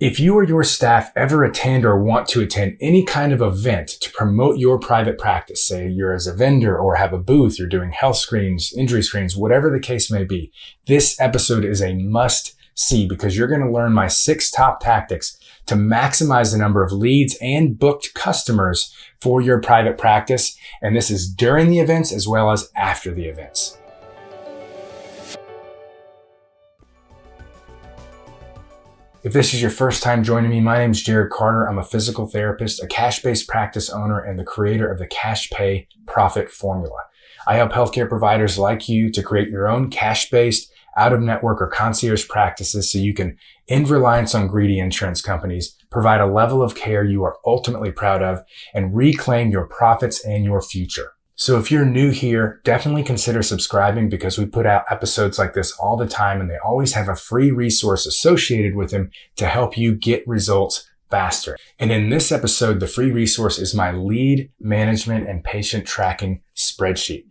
If you or your staff ever attend or want to attend any kind of event to promote your private practice, say you're as a vendor or have a booth, you're doing health screens, injury screens, whatever the case may be, this episode is a must see because you're going to learn my 6 top tactics to maximize the number of leads and booked customers for your private practice. And this is during the events as well as after the events. If this is your first time joining me, my name is Jarod Carter. I'm a physical therapist, a cash-based practice owner, and the creator of the Cash Pay Profit Formula. I help healthcare providers like you to create your own cash-based, out-of-network or concierge practices so you can end reliance on greedy insurance companies, provide a level of care you are ultimately proud of, and reclaim your profits and your future. So if you're new here, definitely consider subscribing because we put out episodes like this all the time and they always have a free resource associated with them to help you get results faster. And in this episode, the free resource is my lead management and patient tracking spreadsheet.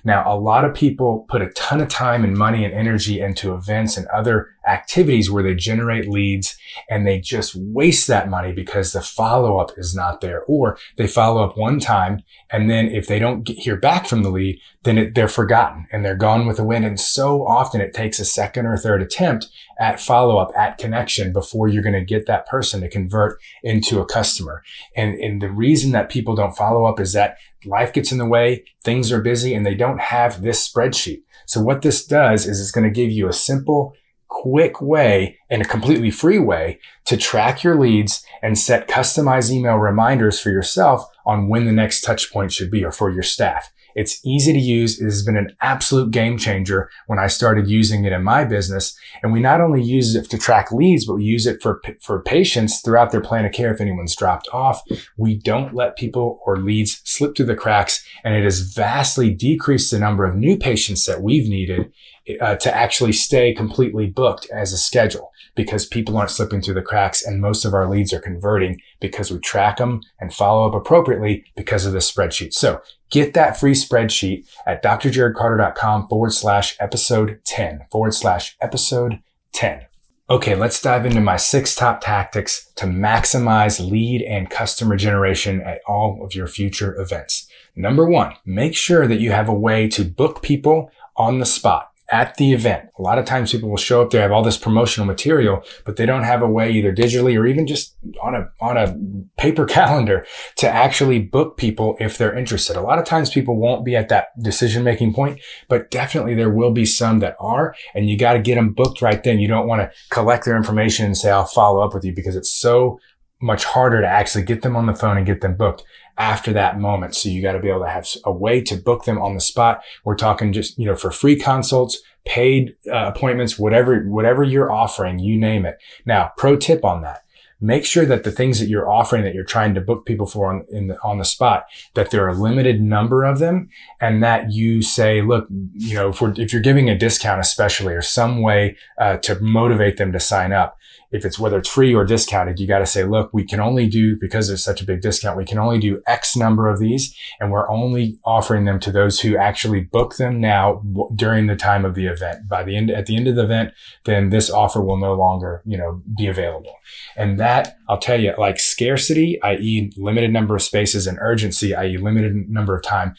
Now, a lot of people put a ton of time and money and energy into events and other activities where they generate leads and they just waste that money because the follow-up is not there, or they follow up one time and then if they don't hear back from the lead, then they're forgotten and they're gone with the wind. And so often it takes a second or third attempt at follow-up, at connection before you're going to get that person to convert into a customer. And the reason that people don't follow up is that life gets in the way, things are busy, and they don't have this spreadsheet. So what this does is it's going to give you a simple, quick way and a completely free way to track your leads and set customized email reminders for yourself on when the next touch point should be or for your staff. It's easy to use. It has been an absolute game changer when I started using it in my business. And we not only use it to track leads, but we use it for patients throughout their plan of care. If anyone's dropped off, we don't let people or leads slip through the cracks. And it has vastly decreased the number of new patients that we've needed to actually stay completely booked as a schedule because people aren't slipping through the cracks and most of our leads are converting because we track them and follow up appropriately because of the spreadsheet. So get that free spreadsheet at drjarodcarter.com/episode 10 /episode 10. Okay, let's dive into my 6 top tactics to maximize lead and customer generation at all of your future events. Number 1, make sure that you have a way to book people on the spot at the event. A lot of times people will show up there, have all this promotional material, but they don't have a way either digitally or even just on a paper calendar to actually book people if they're interested. A lot of times people won't be at that decision-making point, but definitely there will be some that are, and you got to get them booked right then. You don't want to collect their information and say, I'll follow up with you because it's so much harder to actually get them on the phone and get them booked after that moment. So you got to be able to have a way to book them on the spot. We're talking just, for free consults, paid appointments, whatever you're offering, you name it. Now, pro tip on that. Make sure that the things that you're offering that you're trying to book people for on the spot, that there are a limited number of them and that you say, look, if you're giving a discount especially or some way to motivate them to sign up, whether it's free or discounted, you got to say, look, we can only do, because there's such a big discount, we can only do X number of these. And we're only offering them to those who actually book them now during the time of the event. At the end of the event, then this offer will no longer, be available. And that, I'll tell you, like scarcity, i.e. limited number of spaces, and urgency, i.e. limited number of time,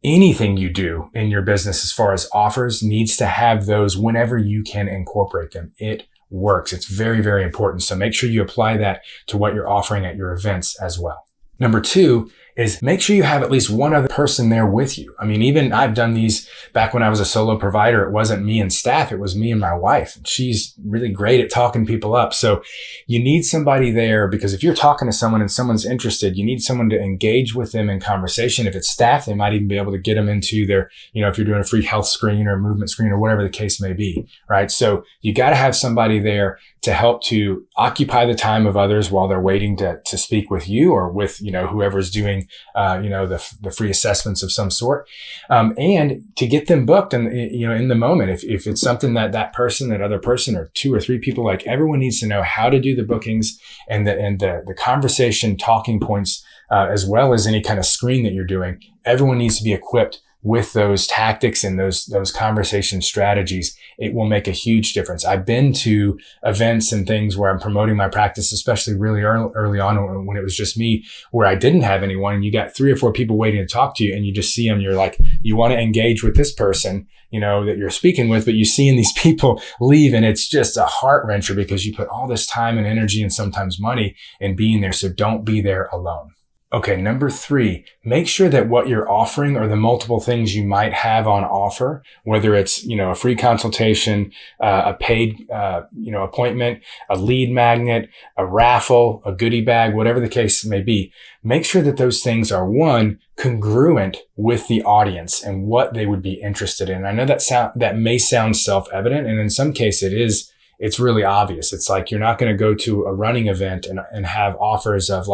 anything you do in your business as far as offers needs to have those whenever you can incorporate them. It works. It's very, very important. So make sure you apply that to what you're offering at your events as well. Number 2 is make sure you have at least one other person there with you. I mean, even I've done these back when I was a solo provider. It wasn't me and staff. It was me and my wife. She's really great at talking people up. So you need somebody there because if you're talking to someone and someone's interested, you need someone to engage with them in conversation. If it's staff, they might even be able to get them into their, if you're doing a free health screen or movement screen or whatever the case may be, right? So you got to have somebody there to help to occupy the time of others while they're waiting to speak with you or with, whoever's doing, the free assessments of some sort. And to get them booked and, in the moment, if it's something that other person or 2 or 3 people, like everyone needs to know how to do the bookings and the conversation talking points, as well as any kind of screen that you're doing. Everyone needs to be equipped with those tactics and those conversation strategies, it will make a huge difference. I've been to events and things where I'm promoting my practice, especially really early on when it was just me, where I didn't have anyone, and you got 3 or 4 people waiting to talk to you, and you just see them. You're like, you want to engage with this person, that you're speaking with, but you seeing these people leave, and it's just a heart wrencher because you put all this time and energy and sometimes money in being there. So don't be there alone. Okay, number 3, make sure that what you're offering or the multiple things you might have on offer, whether it's, a free consultation, a paid, appointment, a lead magnet, a raffle, a goodie bag, whatever the case may be, make sure that those things are, 1, congruent with the audience and what they would be interested in. I know that may sound self-evident, and in some case it's really obvious. It's like you're not going to go to a running event and have offers of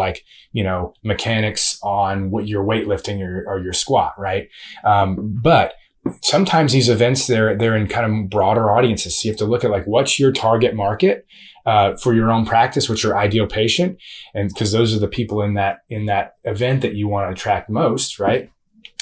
mechanics on what your weightlifting or your squat, right? But sometimes these events, they're in kind of broader audiences. So you have to look at what's your target market for your own practice, what's your ideal patient, and because those are the people in that event that you want to attract most, right?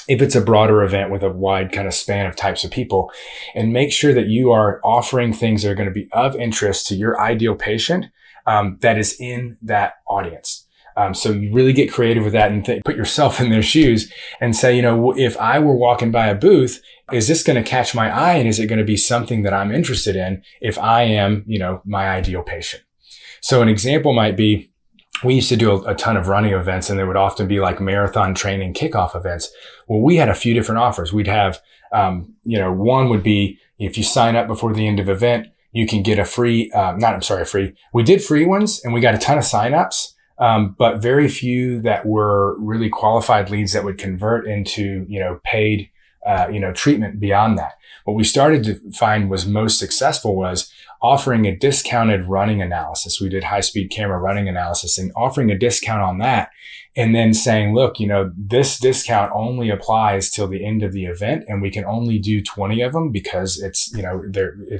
If it's a broader event with a wide kind of span of types of people, and make sure that you are offering things that are going to be of interest to your ideal patient that is in that audience. So you really get creative with that and put yourself in their shoes and say, if I were walking by a booth, is this going to catch my eye, and is it going to be something that I'm interested in if I am, my ideal patient? So an example might be, we used to do a ton of running events, and there would often be marathon training kickoff events. Well, we had a few different offers. We'd have, one would be if you sign up before the end of event, you can get a free. We did free ones, and we got a ton of signups, but very few that were really qualified leads that would convert into, paid, treatment beyond that. What we started to find was most successful was offering a discounted running analysis. We did high-speed camera running analysis and offering a discount on that, and then saying, look, this discount only applies till the end of the event, and we can only do 20 of them because it's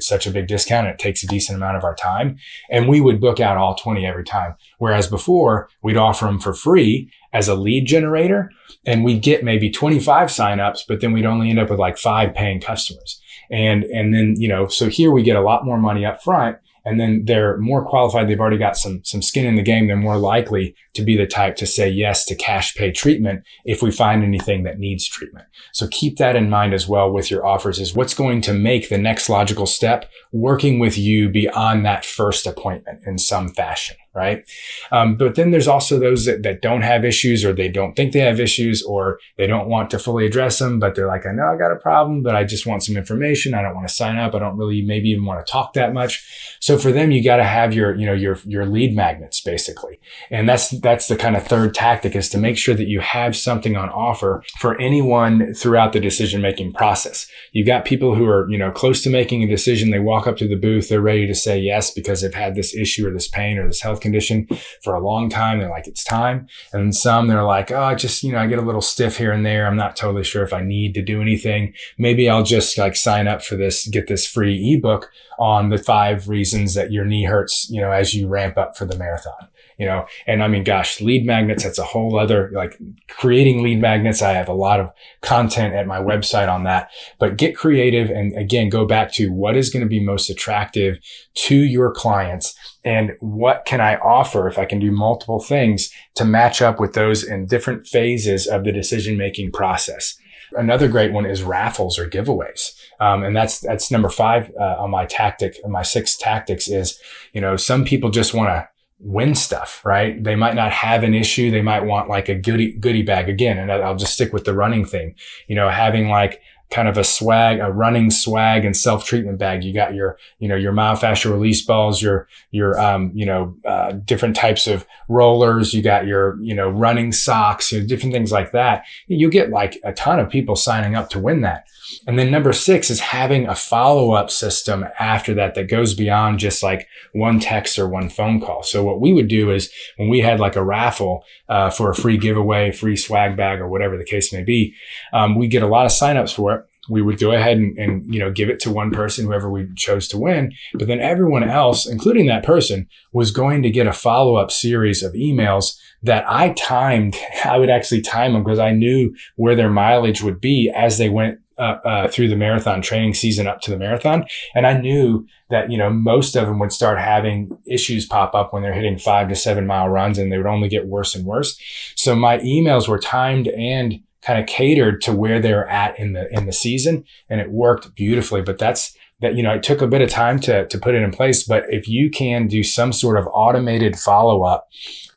such a big discount and it takes a decent amount of our time. And we would book out all 20 every time. Whereas before, we'd offer them for free as a lead generator, and we'd get maybe 25 signups, but then we'd only end up with 5 paying customers. And then, so here we get a lot more money up front, and then they're more qualified. They've already got some skin in the game. They're more likely to be the type to say yes to cash pay treatment if we find anything that needs treatment. So keep that in mind as well with your offers, is what's going to make the next logical step working with you beyond that first appointment in some fashion, right? But then there's also those that don't have issues, or they don't think they have issues, or they don't want to fully address them, but they're like, I know I got a problem, but I just want some information. I don't want to sign up. I don't really maybe even want to talk that much. So for them, you got to have your lead magnets basically. And that's the kind of third tactic, is to make sure that you have something on offer for anyone throughout the decision-making process. You got people who are, close to making a decision. They walk up to the booth. They're ready to say yes because they've had this issue or this pain or this health condition for a long time. They're like, it's time. And then some, they're like, oh, I just, I get a little stiff here and there. I'm not totally sure if I need to do anything. Maybe I'll just sign up for this, get this free ebook on the 5 reasons that your knee hurts, as you ramp up for the marathon. And I mean, gosh, lead magnets, that's a whole other, creating lead magnets. I have a lot of content at my website on that, but get creative. And again, go back to what is going to be most attractive to your clients, and what can I offer if I can do multiple things to match up with those in different phases of the decision-making process. Another great one is raffles or giveaways. And that's number 5 on my 6 tactics is, some people just want to win stuff, right? They might not have an issue. They might want a goodie bag again. And I'll just stick with the running thing, having kind of a running swag and self-treatment bag. You got your myofascial release balls, your different types of rollers. You got your, running socks, different things like that. You get a ton of people signing up to win that. And then number 6 is having a follow-up system after that goes beyond just one text or one phone call. So what we would do is when we had a raffle for a free giveaway, free swag bag, or whatever the case may be, we get a lot of signups for it. we would go ahead and give it to one person, whoever we chose to win. But then everyone else, including that person, was going to get a follow-up series of emails that I timed. I would actually time them because I knew where their mileage would be as they went through the marathon training season up to the marathon. And I knew that, most of them would start having issues pop up when they're hitting 5 to 7 mile runs, and they would only get worse and worse. So my emails were timed and kind of catered to where they're at in the season, and it worked beautifully. But it took a bit of time to put it in place. But if you can do some sort of automated follow-up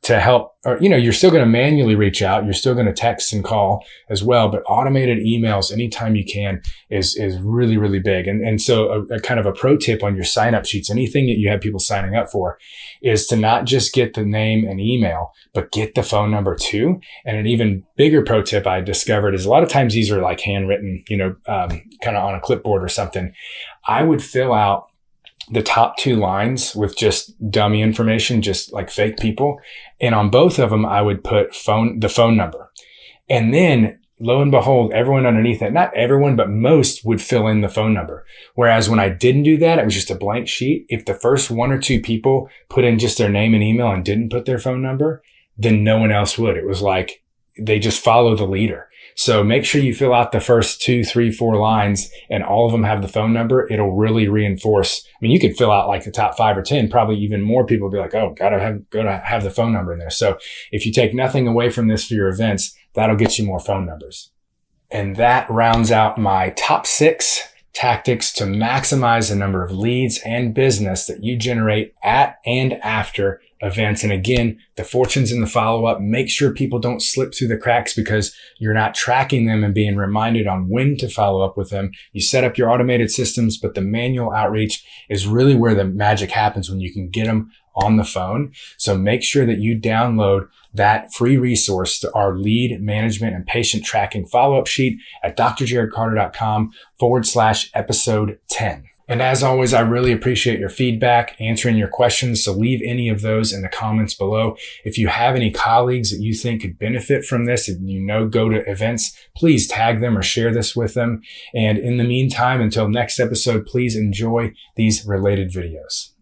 to help, or, you're still going to manually reach out. You're still going to text and call as well, but automated emails anytime you can is really, really big. And so a kind of a pro tip on your sign up sheets, anything that you have people signing up for, is to not just get the name and email, but get the phone number too. And an even bigger pro tip I discovered is a lot of times these are like handwritten, kind of on a clipboard or something. I would fill out the top 2 lines with just dummy information, just like fake people. And on both of them, I would put the phone number. And then lo and behold, everyone underneath it, not everyone, but most would fill in the phone number. Whereas when I didn't do that, it was just a blank sheet. If the first 1 or 2 people put in just their name and email and didn't put their phone number, then no one else would. It was like they just follow the leader. So make sure you fill out the first 2, 3, 4 lines and all of them have the phone number. It'll really reinforce. I mean, you could fill out like the top 5 or 10, probably even more people will be like, oh, gotta have the phone number in there. So if you take nothing away from this for your events, that'll get you more phone numbers. And that rounds out my top 6 tactics to maximize the number of leads and business that you generate at and after events. And again, the fortunes in the follow-up. Make sure people don't slip through the cracks because you're not tracking them and being reminded on when to follow up with them. You set up your automated systems, but the manual outreach is really where the magic happens, when you can get them on the phone. So make sure that you download that free resource to our lead management and patient tracking follow-up sheet at drjarodcarter.com/episode 10. And as always, I really appreciate your feedback, answering your questions. So leave any of those in the comments below. If you have any colleagues that you think could benefit from this, if go to events, please tag them or share this with them. And in the meantime, until next episode, please enjoy these related videos.